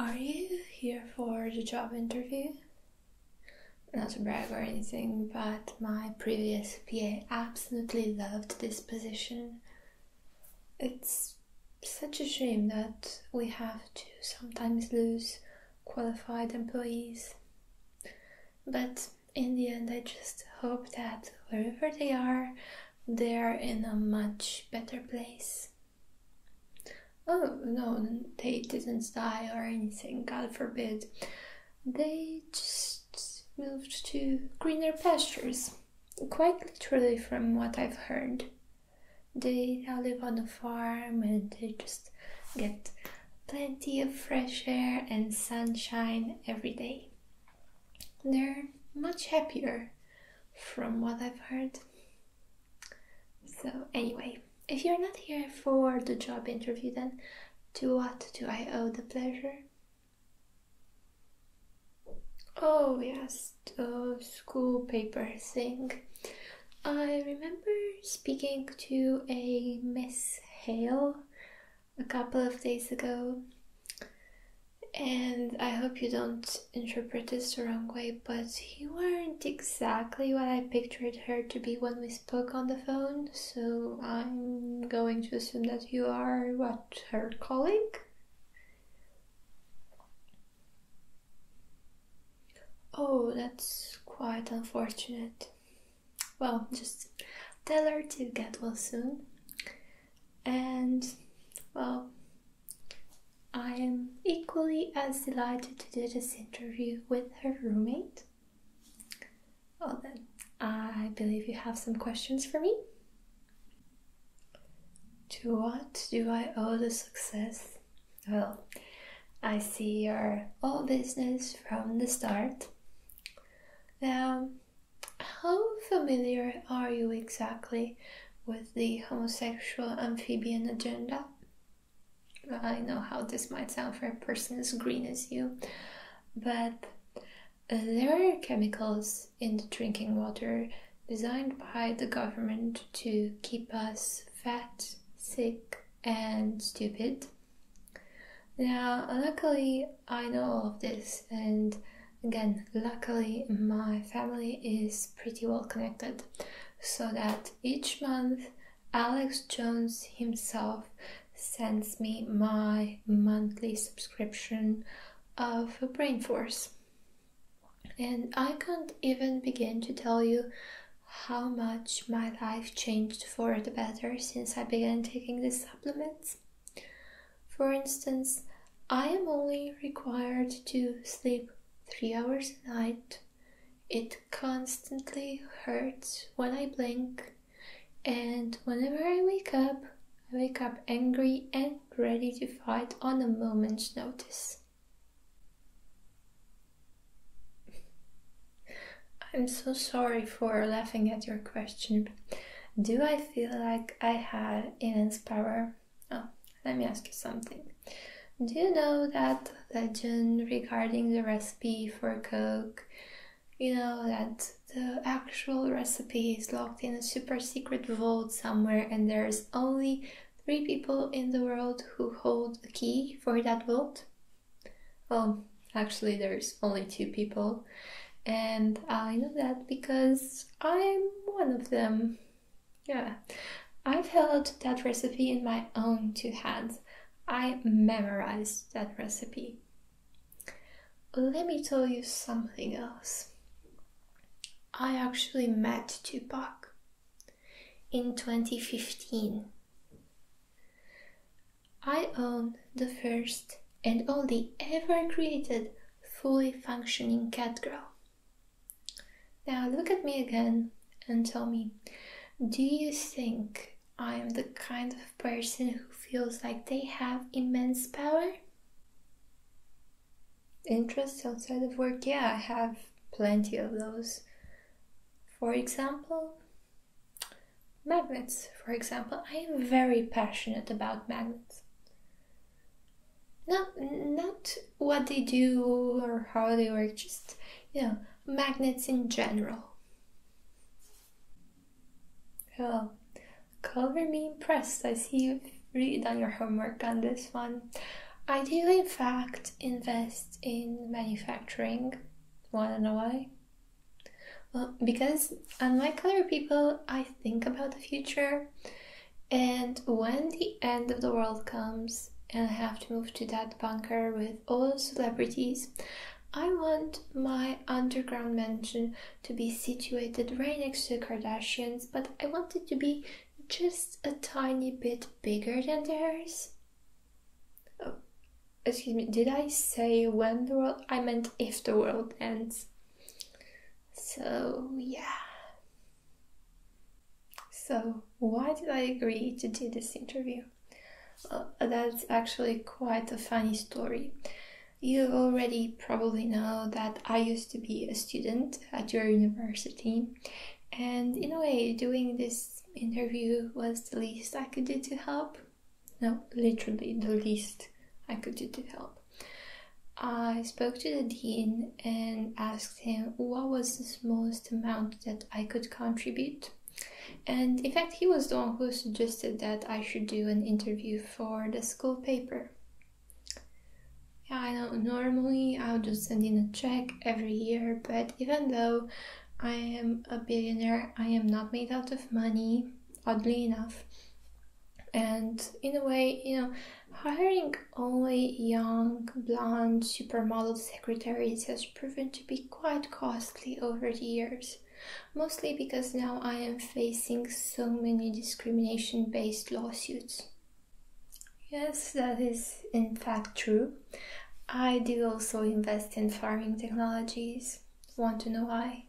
Are you here for the job interview? Not to brag or anything, but my previous PA absolutely loved this position. It's such a shame that we have to sometimes lose qualified employees. But in the end, I just hope that wherever they are in a much better place. Oh, no, they didn't die or anything, God forbid. They just moved to greener pastures, quite literally from what I've heard. They now live on a farm and they just get plenty of fresh air and sunshine every day. They're much happier from what I've heard. So anyway, if you're not here for the job interview, then to what do I owe the pleasure? Oh yes, the school paper thing. I remember speaking to a Miss Hale a couple of days ago, and I hope you don't interpret this the wrong way, but you weren't exactly what I pictured her to be when we spoke on the phone, so I'm going to assume that you are, what, her colleague? Oh, that's quite unfortunate. Well, just tell her to get well soon. And, well, I am equally as delighted to do this interview with her roommate. Well then, I believe you have some questions for me. To what do I owe the success? Well, I see you're all business from the start. Now, how familiar are you exactly with the homosexual amphibian agenda? I know how this might sound for a person as green as you, but there are chemicals in the drinking water designed by the government to keep us fat, sick, and stupid. Now, luckily, I know all of this, and again, luckily, my family is pretty well connected, so that each month, Alex Jones himself sends me my monthly subscription of Brain Force. And I can't even begin to tell you how much my life changed for the better since I began taking these supplements. For instance, I am only required to sleep 3 hours a night. It constantly hurts when I blink, and whenever I wake up angry and ready to fight on a moment's notice. I'm so sorry for laughing at your question. Do I feel like I had immense power? Oh, let me ask you something. Do you know that legend regarding the recipe for Coke? You know that the actual recipe is locked in a super secret vault somewhere and there's only 3 people in the world who hold the key for that vault? Well, actually there's only 2 people, and I know that because I'm one of them. Yeah, I've held that recipe in my own 2 hands. I memorized that recipe. Let me tell you something else. I actually met Tupac in 2015. I own the first and only ever created fully functioning cat girl. Now look at me again and tell me, do you think I am the kind of person who feels like they have immense power? Interests outside of work? Yeah, I have plenty of those. For example, magnets. For example, I am very passionate about magnets. Not what they do or how they work, just, magnets in general. Well, color me impressed. I see you've really done your homework on this one. I do in fact invest in manufacturing. Wanna know why? Well, because unlike other people, I think about the future, and when the end of the world comes and I have to move to that bunker with all the celebrities, I want my underground mansion to be situated right next to the Kardashians, but I want it to be just a tiny bit bigger than theirs. Oh, excuse me, did I say when the world? I meant if the world ends. So, yeah. So, why did I agree to do this interview? Well, that's actually quite a funny story. You already probably know that I used to be a student at your university, and in a way, doing this interview was the least I could do to help. No, literally the least I could do to help. I spoke to the dean and asked him what was the smallest amount that I could contribute. And in fact, he was the one who suggested that I should do an interview for the school paper. Yeah, I know, normally I'll just send in a check every year, but even though I am a billionaire, I am not made out of money, oddly enough. And in a way, hiring only young, blonde, supermodel secretaries has proven to be quite costly over the years. Mostly because now I am facing so many discrimination-based lawsuits. Yes, that is in fact true. I do also invest in farming technologies. Want to know why?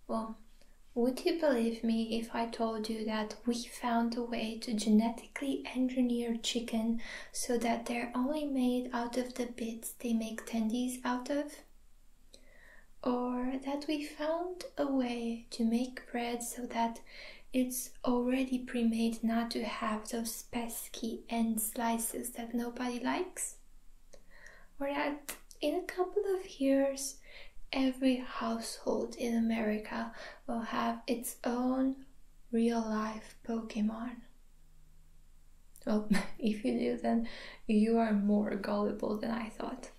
Well, would you believe me if I told you that we found a way to genetically engineer chicken so that they're only made out of the bits they make tendies out of? Or that we found a way to make bread so that it's already pre-made not to have those pesky end slices that nobody likes? Or that in a couple of years, every household in America will have its own real-life Pokemon? Well, if you do, then you are more gullible than I thought.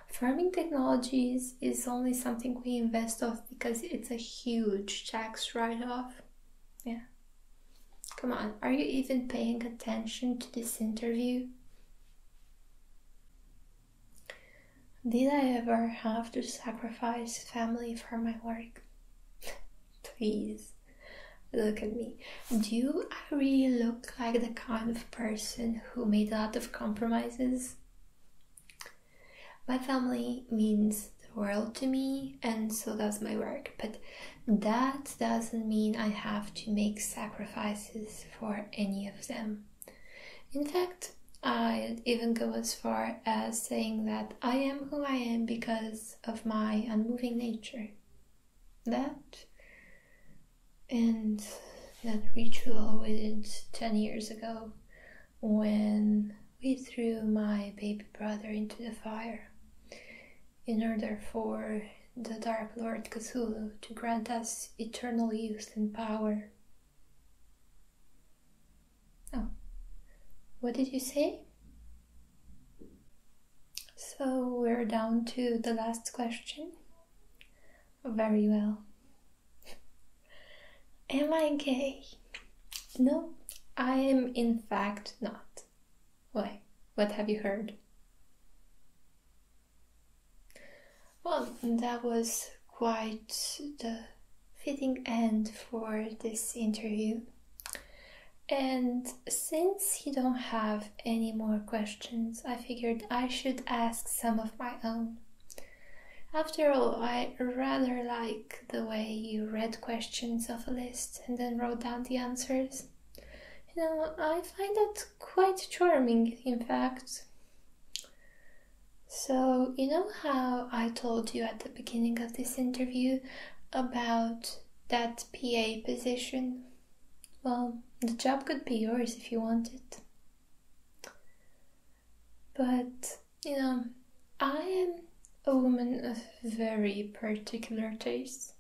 Farming technologies is only something we invest off because it's a huge tax write-off. Yeah. Come on, are you even paying attention to this interview? Did I ever have to sacrifice family for my work? Please, look at me. Do I really look like the kind of person who made a lot of compromises? My family means the world to me, and so does my work, but that doesn't mean I have to make sacrifices for any of them. In fact, I'd even go as far as saying that I am who I am because of my unmoving nature. That and that ritual we did 10 years ago when we threw my baby brother into the fire in order for the Dark Lord Cthulhu to grant us eternal youth and power. Oh, what did you say? So we're down to the last question. Very well. Am I gay? No, I am in fact not. Why? What have you heard? Well, that was quite the fitting end for this interview. And since you don't have any more questions, I figured I should ask some of my own. After all, I rather like the way you read questions off a list and then wrote down the answers. I find that quite charming, in fact. So, you know how I told you at the beginning of this interview about that PA position? Well, the job could be yours if you want it. But, I am a woman of very particular tastes.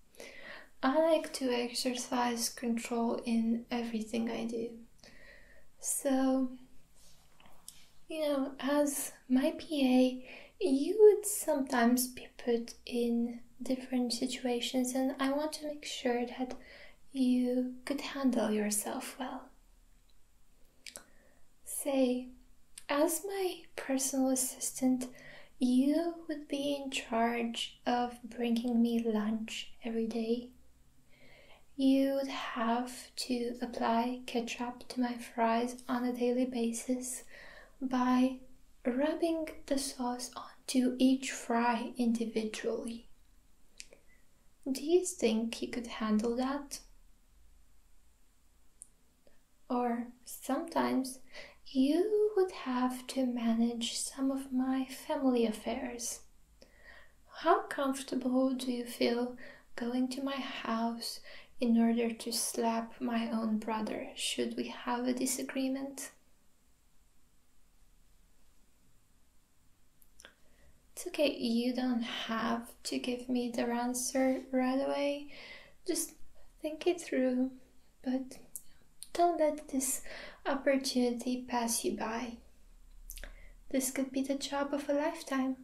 I like to exercise control in everything I do. So, as my PA, you would sometimes be put in different situations, and I want to make sure that you could handle yourself well. Say, as my personal assistant, you would be in charge of bringing me lunch every day. You would have to apply ketchup to my fries on a daily basis by rubbing the sauce onto each fry individually. Do you think you could handle that? Or sometimes you would have to manage some of my family affairs. How comfortable do you feel going to my house in order to slap my own brother should we have a disagreement? It's okay, you don't have to give me the answer right away. Just think it through, but don't let this opportunity pass you by. This could be the job of a lifetime.